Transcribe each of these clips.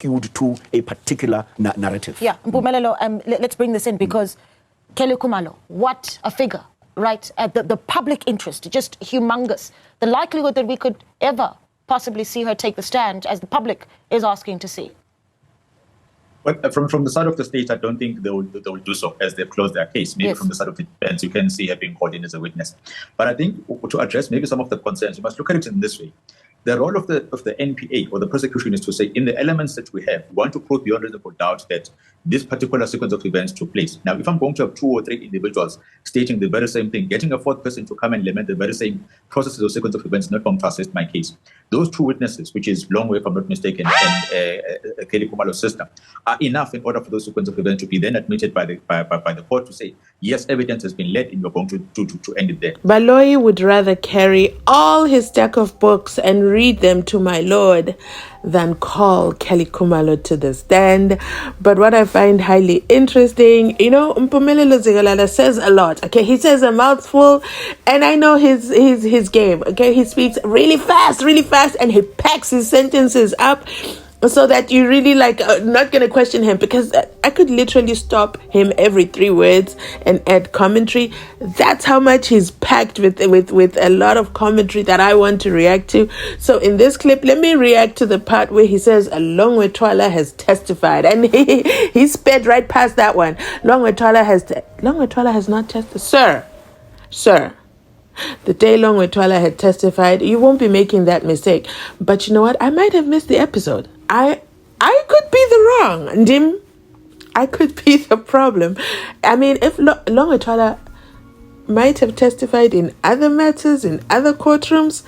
skewed to a particular narrative. Yeah, Mpumelelo, let's bring this in because Kelly Khumalo, what a figure, right? The public interest, just humongous. The likelihood that we could ever possibly see her take the stand as the public is asking to see. But from the side of the state, I don't think they will do so as they've closed their case. Maybe from the side of the defense, you can see her being called in as a witness. But I think to address maybe some of the concerns, you must look at it in this way. The role of the NPA or the prosecution is to say, in the elements that we have, we want to prove beyond reasonable doubt that this particular sequence of events took place. Now, if I'm going to have 2 or 3 individuals stating the very same thing, getting a 4th person to come and lament the very same processes or sequence of events is not going to assist my case. Those 2 witnesses, which is Longwe, if I'm not mistaken, and Kelly Khumalo's sister, are enough in order for those sequence of events to be then admitted by the court to say, yes, evidence has been led and we're going to end it there. Baloyi would rather carry all his stack of books and read them to my lord than call Kelly Khumalo to the stand. But what I find highly interesting, Mpumelelo Zikalala says a lot. Okay, he says a mouthful, and I know his game. Okay, he speaks really fast, and he packs his sentences up so that you really not going to question him, because I could literally stop him every 3 words and add commentary. That's how much he's packed with a lot of commentary that I want to react to. So in this clip, let me react to the part where he says Longwe Twala has testified, and he sped right past that one. Longwe Twala has not testified. Sir. The day Longwe Twala had testified, you won't be making that mistake. But you know what? I might have missed the episode. I could be the wrong, Ndim. I could be the problem. I mean, if Longwe Twala might have testified in other matters, in other courtrooms,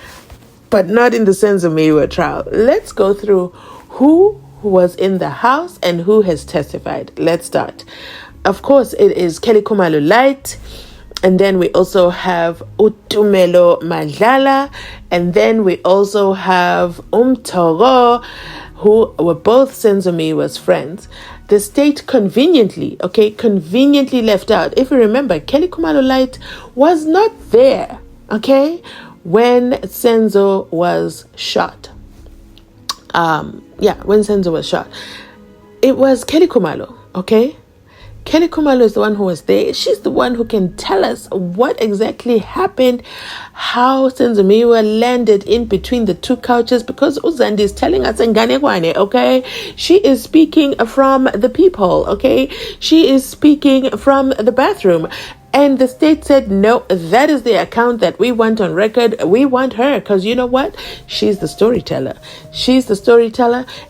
but not in the SENZO MEYIWA trial. Let's go through who was in the house and who has testified. Let's start. Of course, it is Kelly Khumalo Light. And then we also have Utumelo Madlala. And then we also have Umtogo, who were both SENZO MEYIWA's friends. The state conveniently left out. If you remember, Kelly Khumalo Light was not there, when SENZO was shot. When SENZO was shot. It was Kelly Khumalo, Kelly Khumalo is the one who was there. She's the one who can tell us what exactly happened, how SENZO MEYIWA landed in between the 2 couches, because Uzandi is telling us Nganekwane, She is speaking from the peephole, She is speaking from the bathroom. And the state said, no, that is the account that we want on record. We want her because you know what? She's the storyteller.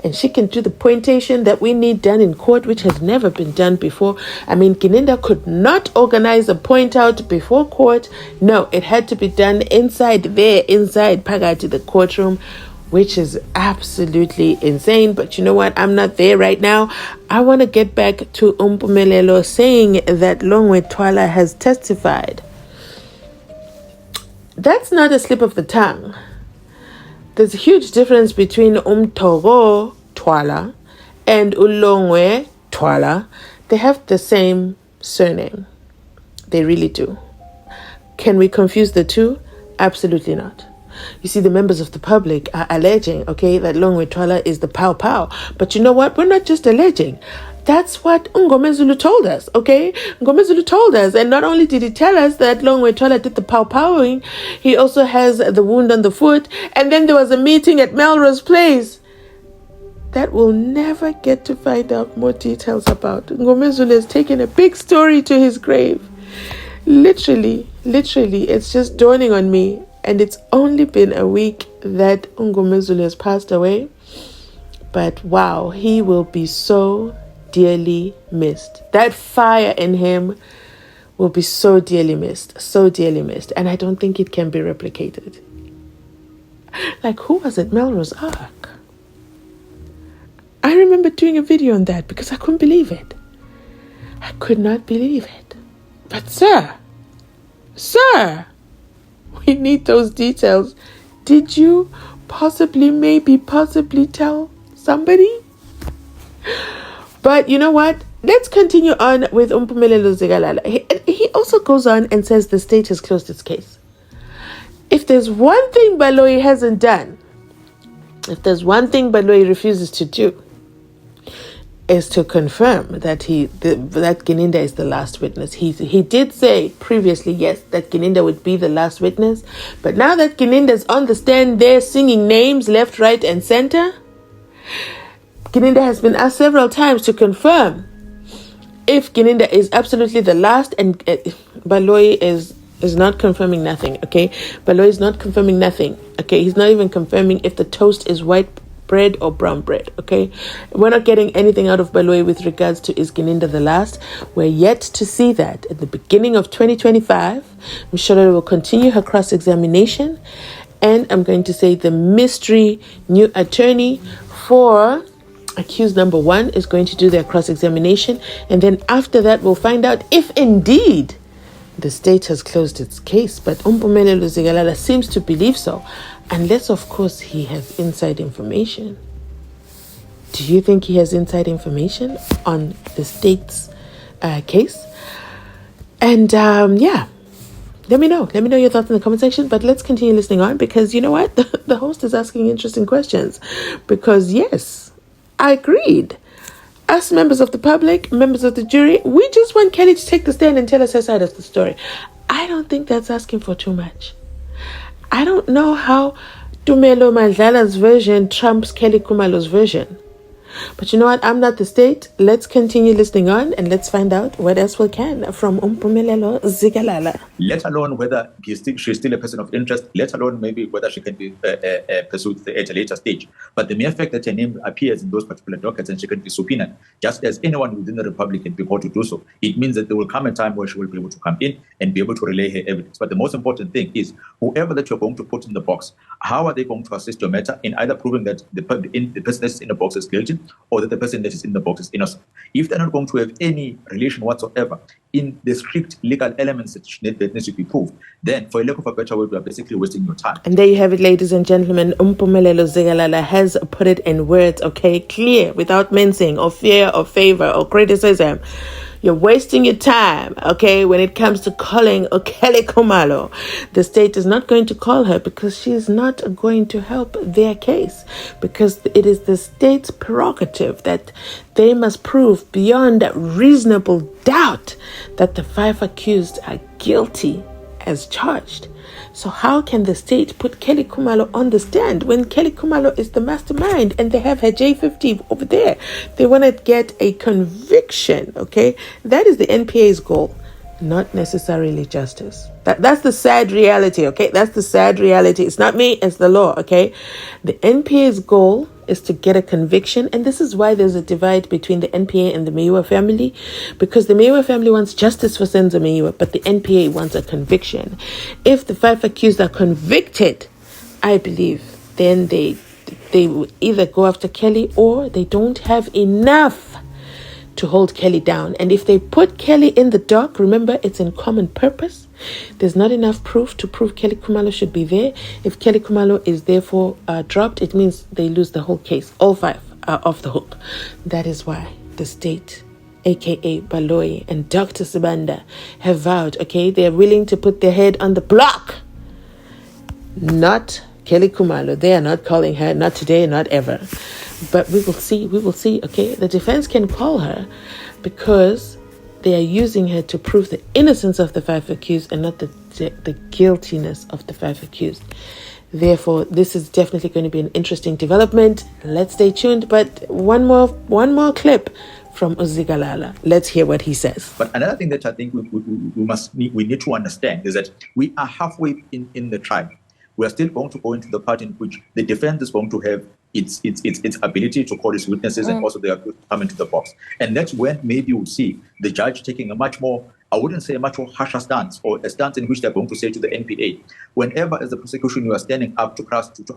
And she can do the pointation that we need done in court, which has never been done before. I mean, Gininda could not organize a point out before court. No, it had to be done inside Pagati, the courtroom, which is absolutely insane. But you know what? I'm not there right now. I want to get back to Mpumelelo saying that Longwe Twala has testified. That's not a slip of the tongue. There's a huge difference between Umtogo Twala and Ulongwe Twala. They have the same surname. They really do. Can we confuse the two? Absolutely not. You see, the members of the public are alleging, that Longwe Twala is the Pow Pow. But you know what? We're not just alleging. That's what Ngomezulu told us, Ngomezulu told us. And not only did he tell us that Longwe Twala did the Pow Powing, he also has the wound on the foot. And then there was a meeting at Melrose Place that we'll never get to find out more details about. Ngomezulu has taken a big story to his grave. Literally, it's just dawning on me. And it's only been a week that Ngomezulu has passed away. But wow, he will be so dearly missed. That fire in him will be so dearly missed. And I don't think it can be replicated. Who was at Melrose Ark? I remember doing a video on that because I couldn't believe it. I could not believe it. But sir, we need those details. Did you possibly tell somebody? But you know what? Let's continue on with Mpumelelo Zikalala. He also goes on and says the state has closed its case. If there's one thing Baloyi hasn't done, if there's one thing Baloyi refuses to do, is to confirm that that Gininda is the last witness. He did say previously, yes, that Gininda would be the last witness. But now that Gininda's on the stand there singing names left, right, and center, Gininda has been asked several times to confirm if Gininda is absolutely the last, and Baloyi is not confirming nothing, okay? Baloyi is not confirming nothing, okay? He's not even confirming if the toast is white bread or brown bread, okay? We're not getting anything out of Baloyi with regards to is Gininda the last. We're yet to see that. At the beginning of 2025, Mshololo will continue her cross-examination, and I'm going to say the mystery new attorney for accused number 1 is going to do their cross-examination, and then after that we'll find out if indeed the state has closed its case. But Mpumelelo Zikalala seems to believe so, unless of course he has inside information. Do you think he has inside information on the state's case? And yeah, let me know your thoughts in the comment section. But let's continue listening on, because you know what, the host is asking interesting questions. Because yes, I agreed. Us members of the public, members of the jury, we just want Kelly to take the stand and tell us her side of the story. I don't think that's asking for too much. I don't know how Tumelo Madlala's version trumps Kelly Khumalo's version. But you know what? I'm not the state. Let's continue listening on, and let's find out what else we can from Mpumelelo Zikalala. Let alone whether she's still a person of interest, let alone maybe whether she can be pursued at a later stage. But the mere fact that her name appears in those particular dockets and she can be subpoenaed, just as anyone within the Republic can be called to do so, it means that there will come a time where she will be able to come in and be able to relay her evidence. But the most important thing is, whoever that you're going to put in the box, how are they going to assist your matter in either proving that the person that's in the box is guilty, or that the person that is in the box is innocent? If they're not going to have any relation whatsoever in the strict legal elements that needs to be proved, then for a lack of a better word, we are basically wasting your time. And there you have it, ladies and gentlemen. Mpumelelo Zikalala has put it in words, okay, clear, without mincing or fear or favor or criticism. You're wasting your time, okay, when it comes to calling Kelly Khumalo. The state is not going to call her because she's not going to help their case, because it is the state's prerogative that they must prove beyond reasonable doubt that the 5 accused are guilty as charged. So how can the state put Kelly Khumalo on the stand when Kelly Khumalo is the mastermind and they have her J50 over there? They want to get a conviction, okay? That is the NPA's goal, not necessarily justice. That's the sad reality, okay? That's the sad reality. It's not me, it's the law, okay? The NPA's goal is to get a conviction, and this is why there's a divide between the NPA and the Meyiwa family, because the Meyiwa family wants justice for Senzo Meyiwa, but the NPA wants a conviction. If the 5 accused are convicted, I believe then they will either go after Kelly or they don't have enough to hold Kelly down. And if they put Kelly in the dock, remember, it's in common purpose. There's not enough proof to prove Kelly Khumalo should be there. If Kelly Khumalo is therefore dropped, it means they lose the whole case. All 5 are off the hook. That is why the state, aka Baloyi and Dr. Sibanda, have vowed, okay, they're willing to put their head on the block. Not Kelly Khumalo. They are not calling her, not today, not ever. But we will see, okay? The defense can call her because they are using her to prove the innocence of the 5 accused and not the guiltiness of the 5 accused. Therefore, this is definitely going to be an interesting development. Let's stay tuned. But one more clip from Zikalala. Let's hear what he says. But another thing that I think we need to understand is that we are halfway in the trial. We are still going to go into the part in which the defense is going to have its ability to call its witnesses and also they are going to come into the box. And that's when maybe we'll see the judge taking a much more, I wouldn't say a much more harsher stance, or a stance in which they're going to say to the NPA, whenever as the prosecution you are standing up to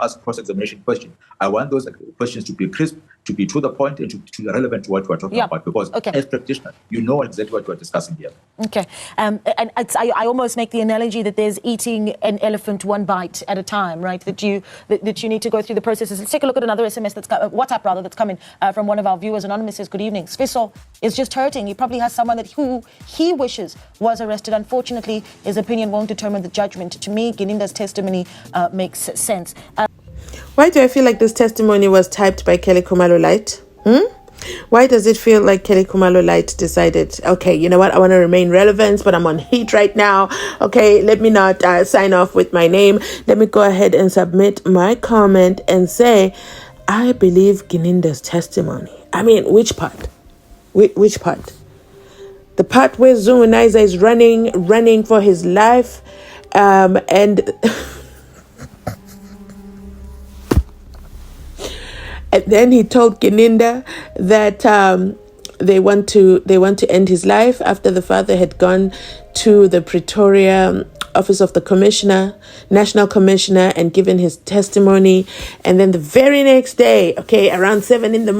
ask cross-examination questions, I want those questions to be crisp, to be to the point, and to be relevant to what we're talking about. Because as practitioners, you know exactly what we're discussing here. Okay. And I almost make the analogy that there's eating an elephant one bite at a time, right? That you need to go through the processes. Let's take a look at another SMS WhatsApp that's coming from one of our viewers. Anonymous says, good evening. Sfiso is just hurting. He probably has someone who he wishes was arrested. Unfortunately, his opinion won't determine the judgment. To me, Gininda's testimony makes sense. Why do I feel like this testimony was typed by Kelly Khumalo Light? Why Why does it feel like Kelly Khumalo Light decided, okay, you know what, I want to remain relevant, but I'm on heat right now. Okay, let me not sign off with my name. Let me go ahead and submit my comment and say, I believe Gininda's testimony. I mean, which part? Which part? The part where Zungunaiza is running for his life, and and then he told Gininda that they want to end his life after the father had gone to the Pretoria office of the national commissioner, and given his testimony. And then the very next day, okay, around 7 a.m, the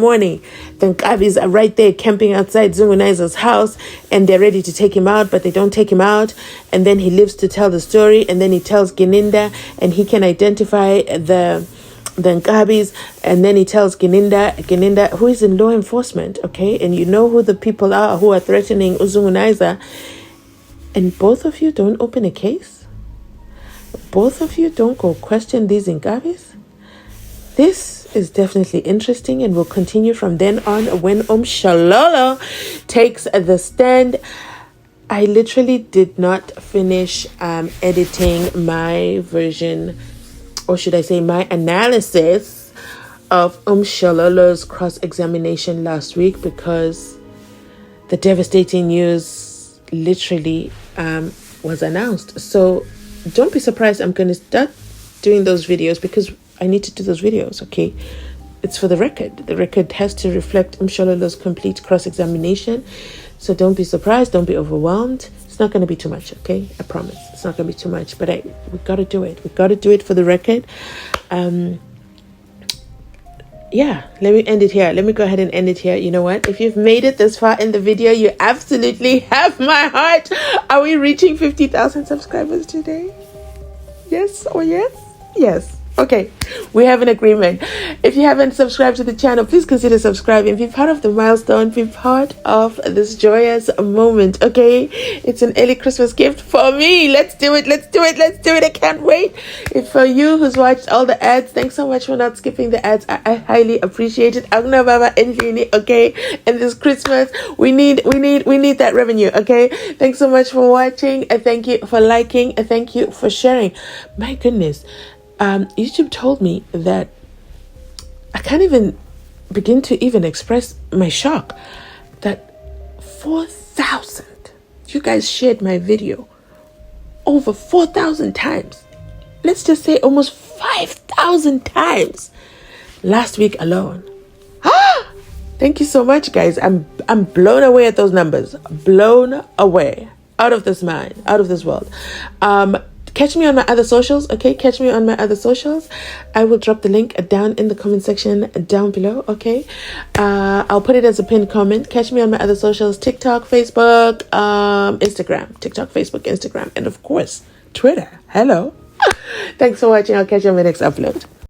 Nkabis are right there camping outside Zungunaiza's house, and they're ready to take him out, but they don't take him out. And then he lives to tell the story, and then he tells Gininda, and he can identify the Nkabis, and then he tells Gininda, who is in law enforcement, okay, and you know who the people are who are threatening Zungunaiza, and both of you don't open a case? Both of you don't go question these Nkabis? This is definitely interesting, and will continue from then on when Shalolo takes the stand. I literally did not finish editing my version, or should I say my analysis of Shalolo's cross-examination last week, because the devastating news literally was announced. So don't be surprised. I'm going to start doing those videos because I need to do those videos, okay? It's for the record. The record has to reflect Shalolo's complete cross-examination. So don't be surprised. Don't be overwhelmed. It's not going to be too much, okay? I promise. It's not going to be too much. But we got to do it. We got to do it for the record. Yeah, let me end it here. Let me go ahead and end it here. You know what? If you've made it this far in the video, you absolutely have my heart. Are we reaching 50,000 subscribers today? Yes or yes? Yes. Okay, we have an agreement. If you haven't subscribed to the channel, please consider subscribing. Be part of the milestone. Be part of this joyous moment, okay? It's an early Christmas gift for me. Let's do it. Let's do it. Let's do it. I can't wait. If for you who's watched all the ads, thanks so much for not skipping the ads. I highly appreciate it. Agna Baba Endlini, okay? And this Christmas, we need that revenue, okay? Thanks so much for watching. And thank you for liking. And thank you for sharing. My goodness. YouTube told me that I can't even begin to even express my shock that 4,000, you guys shared my video over 4,000 times. Let's just say almost 5,000 times last week alone. Thank you so much, guys. I'm blown away at those numbers. Blown away. Out of this mind. Out of this world. Catch me on my other socials, okay? Catch me on my other socials. I will drop the link down in the comment section down below, okay? I'll put it as a pinned comment. Catch me on my other socials: TikTok, Facebook, Instagram. TikTok, Facebook, Instagram, and of course, Twitter. Hello. Thanks for watching. I'll catch you on my next upload.